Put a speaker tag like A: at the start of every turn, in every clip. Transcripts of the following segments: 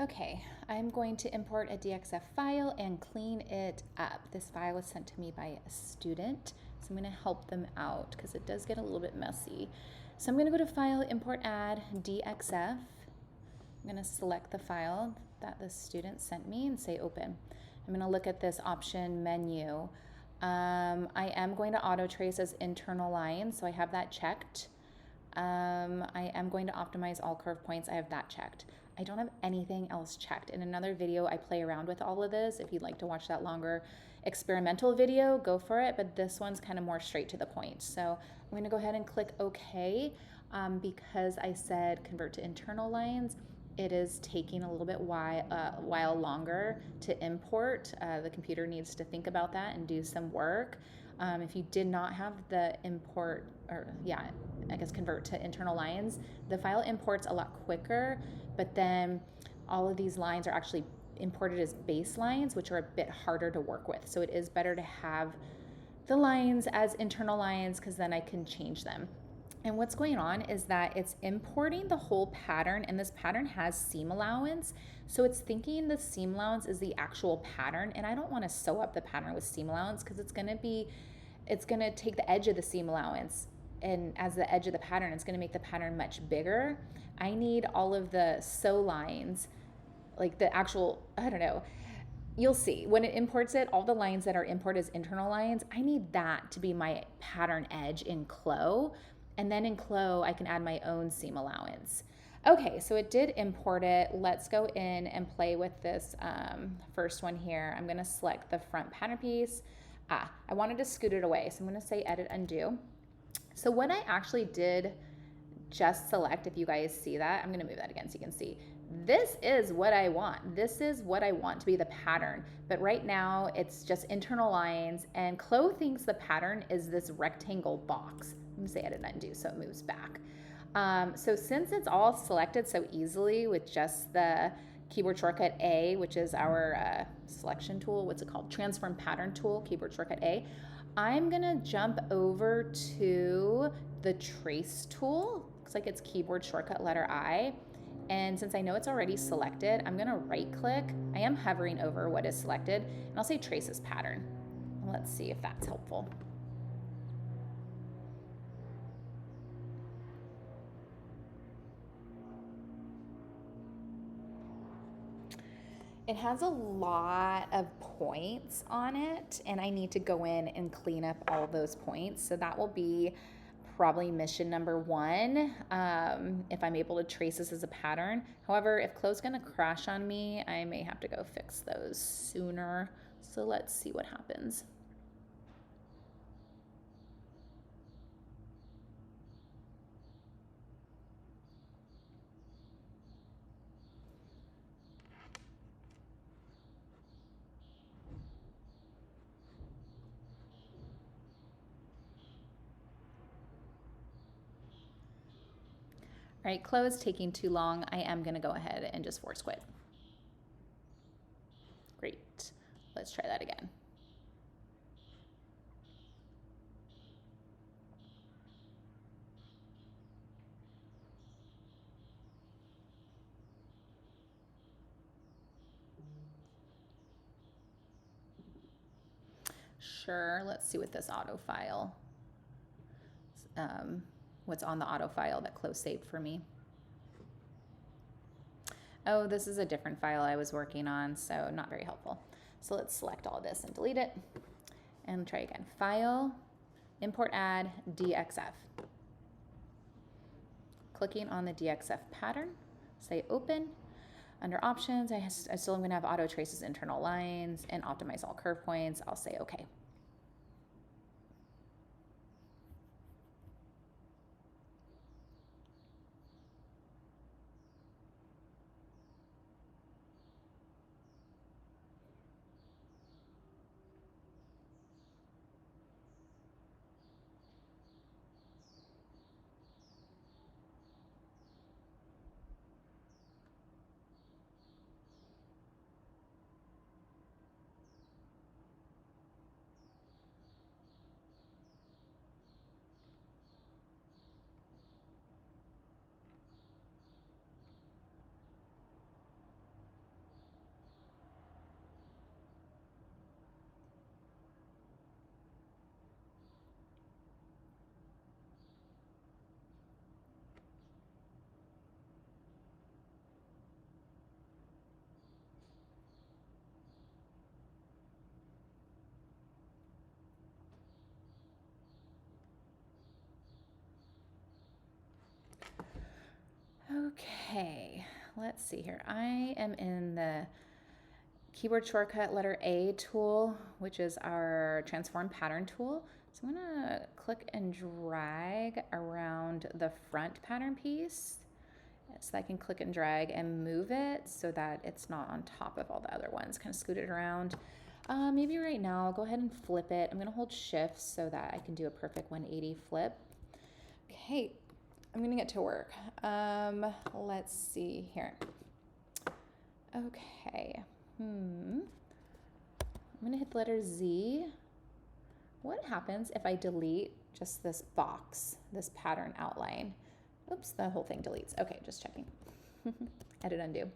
A: Okay, I'm going to import a DXF file and clean it up. This file was sent to me by a student, so I'm going to help them out because it does get a little bit messy. So I'm going to go to File, Import, Add, DXF. I'm going to select the file that the student sent me and say Open. I'm going to look at this option menu. I am going to auto trace as internal lines, so I have that checked. I am going to optimize all curve points. I have that checked. I don't have anything else checked. In another video, I play around with all of this. If you'd like to watch that longer experimental video, go for it. But this one's kind of more straight to the point. So I'm going to go ahead and click OK because I said convert to internal lines. It is taking a little bit while longer to import. The computer needs to think about that and do some work. If you did not have the import, convert to internal lines, the file imports a lot quicker, but then all of these lines are actually imported as base lines, which are a bit harder to work with. So it is better to have the lines as internal lines because then I can change them. And what's going on is that it's importing the whole pattern, and this pattern has seam allowance. So it's thinking the seam allowance is the actual pattern, and I don't want to sew up the pattern with seam allowance because it's going to take the edge of the seam allowance, and as the edge of the pattern, it's going to make the pattern much bigger. I need all of the sew lines, like the actual, I don't know, you'll see when it imports it, all the lines that are imported as internal lines, I need that to be my pattern edge in CLO. And then in CLO, I can add my own seam allowance. Okay, so it did import it. Let's go in and play with this first one here. I'm gonna select the front pattern piece. I wanted to scoot it away, so I'm gonna say edit undo. So what I actually did just select, if you guys see that, I'm gonna move that again so you can see. This is what I want. This is what I want to be the pattern. But right now it's just internal lines, and CLO thinks the pattern is this rectangle box. I'm gonna say edit undo so it moves back. So since it's all selected so easily with just the keyboard shortcut A, which is our selection tool, what's it called? Transform pattern tool, keyboard shortcut A. I'm gonna jump over to the trace tool. Looks like it's keyboard shortcut letter I. And since I know it's already selected, I'm gonna right click. I am hovering over what is selected, and I'll say trace as pattern. Let's see if that's helpful. It has a lot of points on it, and I need to go in and clean up all those points. So that will be probably mission number 1, if I'm able to trace this as a pattern. However, if CLO's gonna crash on me, I may have to go fix those sooner. So let's see what happens. All right, CLO is taking too long. I am gonna go ahead and just force quit. Great, let's try that again. Sure, let's see what this auto file, what's on the auto file that CLO saved for me. Oh, this is a different file I was working on, so not very helpful. So let's select all of this and delete it and try again. File, import add, DXF. Clicking on the DXF pattern, say open. Under options, I still am gonna have auto traces internal lines and optimize all curve points. I'll say okay. Okay, let's see here. I am in the keyboard shortcut letter A tool, which is our transform pattern tool. So I'm gonna click and drag around the front pattern piece so that I can click and drag and move it so that it's not on top of all the other ones, kind of scoot it around. Maybe right now I'll go ahead and flip it. I'm gonna hold shift so that I can do a perfect 180 flip. Okay, I'm gonna get to work. Let's see here. Okay, I'm gonna hit the letter Z. What happens if I delete just this box, this pattern outline? Oops, the whole thing deletes. Okay, just checking. Edit undo.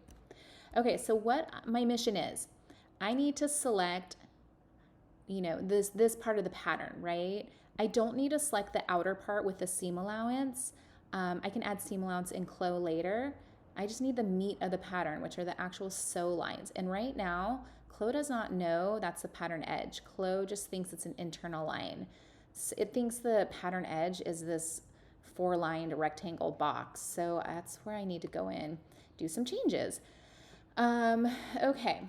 A: Okay, so what my mission is, I need to select, you know, this part of the pattern, right? I don't need to select the outer part with the seam allowance. I can add seam allowance in CLO later. I just need the meat of the pattern, which are the actual sew lines. And right now, CLO does not know that's the pattern edge. CLO just thinks it's an internal line. So it thinks the pattern edge is this 4-lined rectangle box. So that's where I need to go in, do some changes. Okay,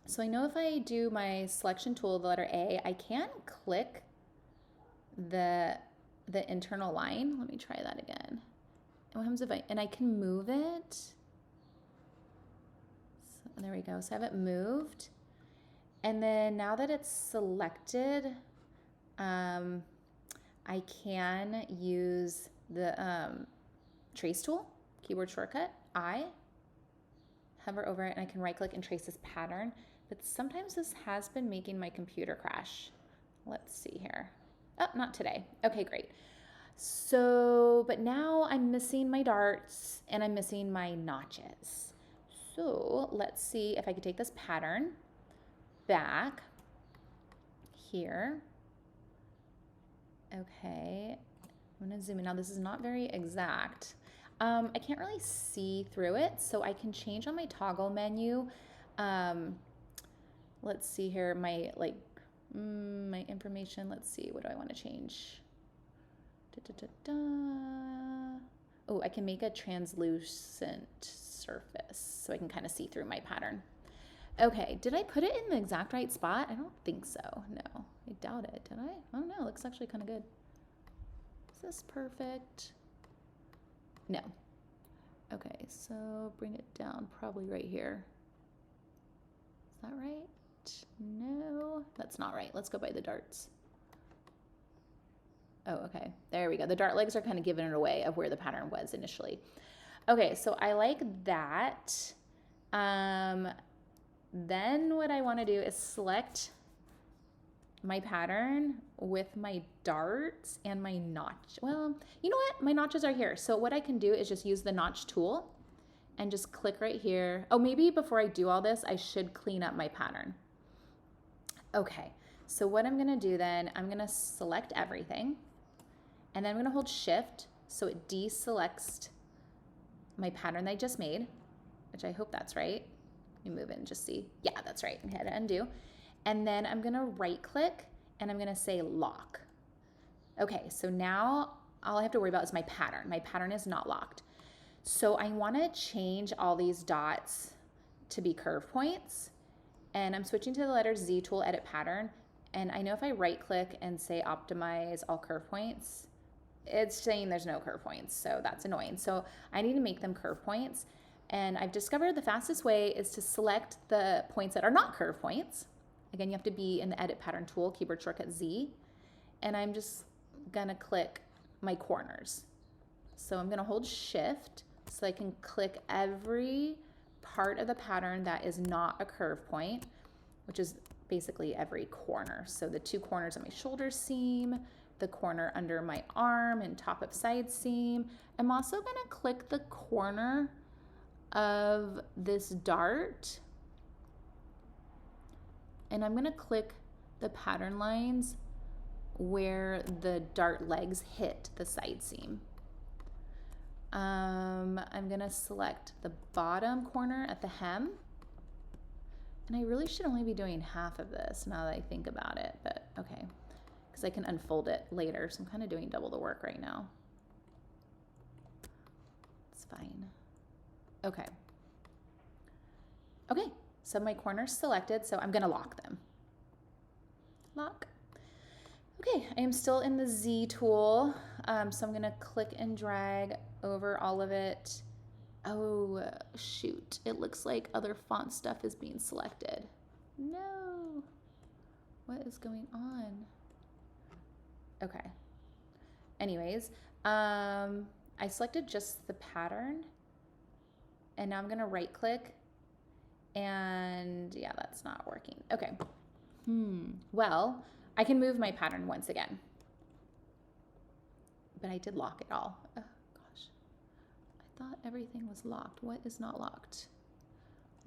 A: so I know if I do my selection tool, the letter A, I can click the internal line. Let me try that again. What happens if I can move it? So, there we go. So I have it moved. And then now that it's selected, I can use the trace tool, keyboard shortcut, I, hover over it, and I can right click and trace this pattern. But sometimes this has been making my computer crash. Let's see here. Oh, not today. Okay, great. So, but now I'm missing my darts and I'm missing my notches. So let's see if I could take this pattern back here. Okay, I'm gonna zoom in. Now this is not very exact. I can't really see through it, so I can change on my toggle menu. Let's see here, my my information. Let's see, what do I want to change? Oh, I can make a translucent surface so I can kind of see through my pattern. Okay, did I put it in the exact right spot? I don't think so. No, I doubt it. Did I? I don't know. It looks actually kind of good. Is this perfect? No. Okay, so bring it down probably right here. Is that right? No, that's not right. Let's go by the darts. Oh, okay. There we go. The dart legs are kind of giving it away of where the pattern was initially. Okay, so I like that. Then what I want to do is select my pattern with my darts and my notch. Well, you know what? My notches are here. So what I can do is just use the notch tool and just click right here. Oh, maybe before I do all this, I should clean up my pattern. Okay, so what I'm gonna do then, I'm gonna select everything and then I'm gonna hold shift so it deselects my pattern that I just made, which I hope that's right. Let me move it and just see. Yeah, that's right. And hit undo. And then I'm gonna right click and I'm gonna say lock. Okay, so now all I have to worry about is my pattern. My pattern is not locked. So I wanna change all these dots to be curve points. And I'm switching to the letter Z tool, edit pattern. And I know if I right click and say optimize all curve points, it's saying there's no curve points. So that's annoying. So I need to make them curve points. And I've discovered the fastest way is to select the points that are not curve points. Again, you have to be in the edit pattern tool, keyboard shortcut Z. And I'm just gonna click my corners. So I'm gonna hold shift so I can click every part of the pattern that is not a curve point, which is basically every corner. So the 2 corners of my shoulder seam, the corner under my arm and top of side seam. I'm also gonna click the corner of this dart and I'm gonna click the pattern lines where the dart legs hit the side seam. I'm gonna select the bottom corner at the hem, and I really should only be doing half of this now that I think about it, but okay, because I can unfold it later, so I'm kind of doing double the work right now. It's fine. Okay. Okay, so my corner's selected, so I'm gonna lock them. Lock. Okay, I am still in the Z tool, so I'm gonna click and drag over all of it. Oh, shoot, it looks like other font stuff is being selected. No, what is going on? Okay, anyways, I selected just the pattern, and now I'm gonna right click, and yeah, that's not working. Okay, well, I can move my pattern once again, but I did lock it all. Oh gosh, I thought everything was locked. What is not locked?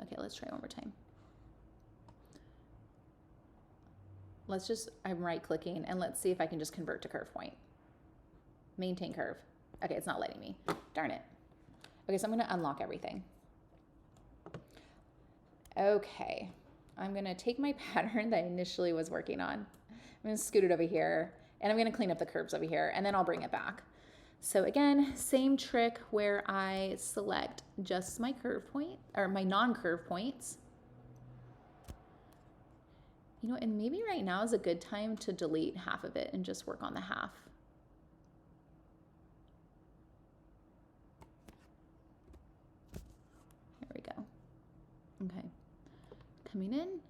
A: Okay, let's try one more time. I'm right clicking, and let's see if I can just convert to curve point. Maintain curve. Okay, it's not letting me. Darn it. Okay, so I'm gonna unlock everything. Okay, I'm gonna take my pattern that I initially was working on. I'm gonna scoot it over here, and I'm gonna clean up the curves over here, and then I'll bring it back. So again, same trick where I select just my curve point, or my non-curve points. You know, and maybe right now is a good time to delete half of it and just work on the half. There we go. Okay, coming in.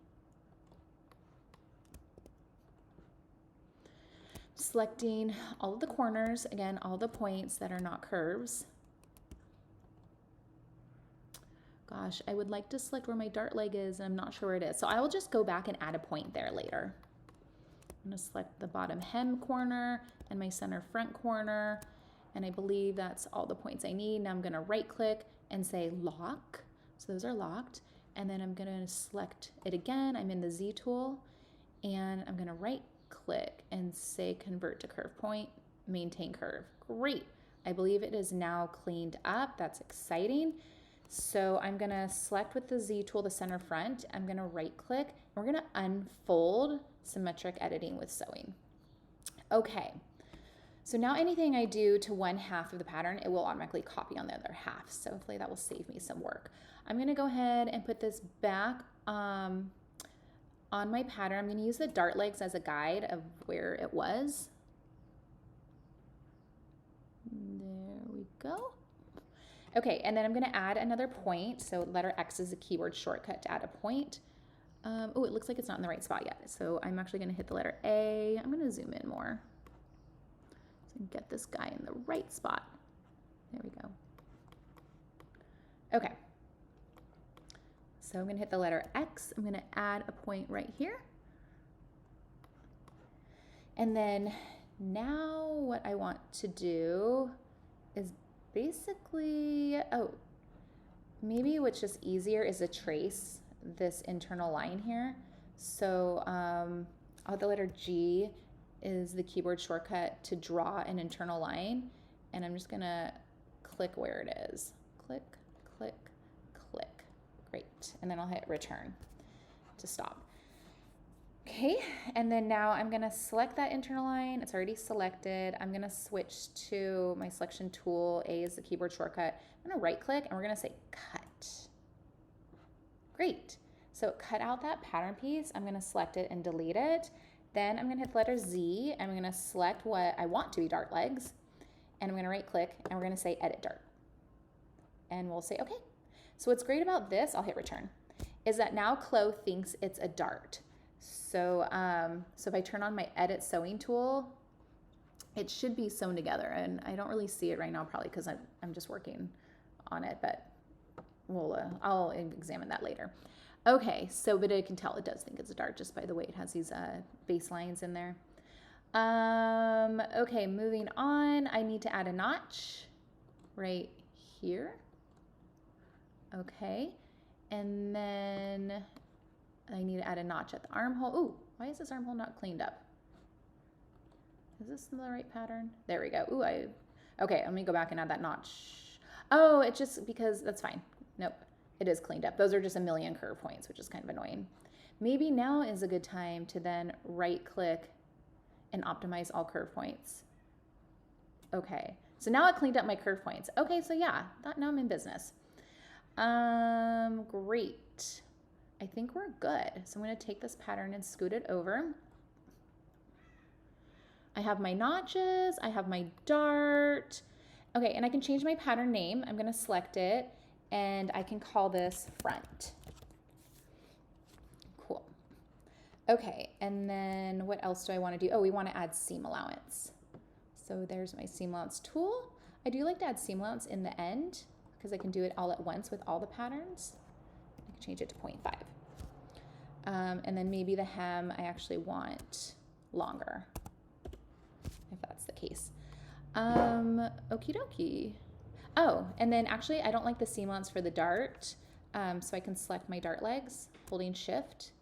A: Selecting all of the corners, again, all the points that are not curves. Gosh, I would like to select where my dart leg is, and I'm not sure where it is. So I will just go back and add a point there later. I'm gonna select the bottom hem corner and my center front corner, and I believe that's all the points I need. Now I'm gonna right click and say lock. So those are locked. And then I'm gonna select it again. I'm in the Z tool, and I'm gonna right click and say convert to curve point, maintain curve. Great. I believe it is now cleaned up. That's exciting. So I'm gonna select with the Z tool the center front. I'm gonna right click, and we're gonna unfold symmetric editing with sewing. Okay, so now anything I do to one half of the pattern, it will automatically copy on the other half. So hopefully that will save me some work. I'm gonna go ahead and put this back on my pattern. I'm gonna use the dart legs as a guide of where it was. There we go. Okay, and then I'm gonna add another point. So letter X is a keyboard shortcut to add a point. Oh, it looks like it's not in the right spot yet. So I'm actually gonna hit the letter A. I'm gonna zoom in more so I can get this guy in the right spot. There we go. Okay. So I'm gonna hit the letter X. I'm gonna add a point right here. And then now what I want to do is basically, oh, maybe what's just easier is to trace this internal line here. So the letter G is the keyboard shortcut to draw an internal line. And I'm just gonna click where it is. Click, click, click. Great. And then I'll hit return to stop. Okay, and then now I'm gonna select that internal line. It's already selected. I'm gonna switch to my selection tool. A is the keyboard shortcut. I'm gonna right click and we're gonna say cut. Great. So cut out that pattern piece. I'm gonna select it and delete it. Then I'm gonna hit the letter Z. I'm gonna select what I want to be dart legs. And I'm gonna right click and we're gonna say edit dart. And we'll say okay. So what's great about this, I'll hit return, is that now CLO thinks it's a dart. So, so if I turn on my edit sewing tool, it should be sewn together, and I don't really see it right now, probably because I'm just working on it, but I'll examine that later. Okay, so but I can tell it does think it's a dart just by the way it has these base lines in there. Okay, moving on, I need to add a notch right here. Okay, and then I need to add a notch at the armhole. Ooh, why is this armhole not cleaned up? Is this the right pattern? There we go. Ooh, okay, let me go back and add that notch. Oh, it's just because, that's fine. Nope, it is cleaned up. Those are just a million curve points, which is kind of annoying. Maybe now is a good time to then right click and optimize all curve points. Okay, so now I cleaned up my curve points. Okay, so yeah, now I'm in business. Great. I think we're good. So I'm going to take this pattern and scoot it over. I have my notches, I have my dart. Okay, and I can change my pattern name. I'm going to select it and I can call this front. Cool. Okay, and then what else do I want to do? Oh, we want to add seam allowance. So there's my seam allowance tool. I do like to add seam allowance in the end because I can do it all at once with all the patterns. I can change it to 0.5. And then maybe the hem I actually want longer, if that's the case. Okie dokie. Oh, and then actually I don't like the seam allowance for the dart, so I can select my dart legs, holding shift,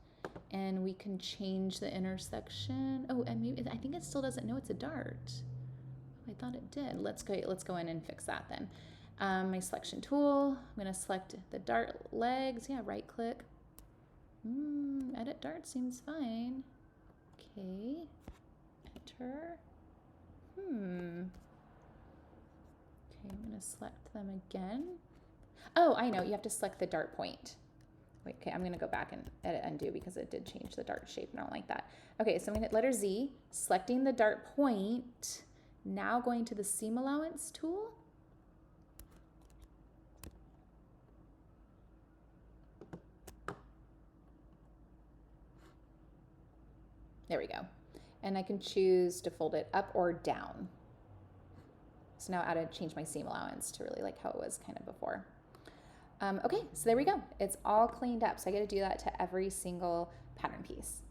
A: and we can change the intersection. Oh, and maybe I think it still doesn't know it's a dart. I thought it did. Let's go in and fix that then. My selection tool, I'm gonna select the dart legs. Yeah, right click. Edit dart seems fine. Okay, enter. Okay, I'm gonna select them again. Oh, I know, you have to select the dart point. Wait, okay, I'm gonna go back and edit undo because it did change the dart shape and I don't like that. Okay, so I'm gonna hit letter Z, selecting the dart point. Now going to the seam allowance tool. There we go. And I can choose to fold it up or down. So now I had to change my seam allowance to really like how it was kind of before. Okay, so there we go. It's all cleaned up. So I got to do that to every single pattern piece.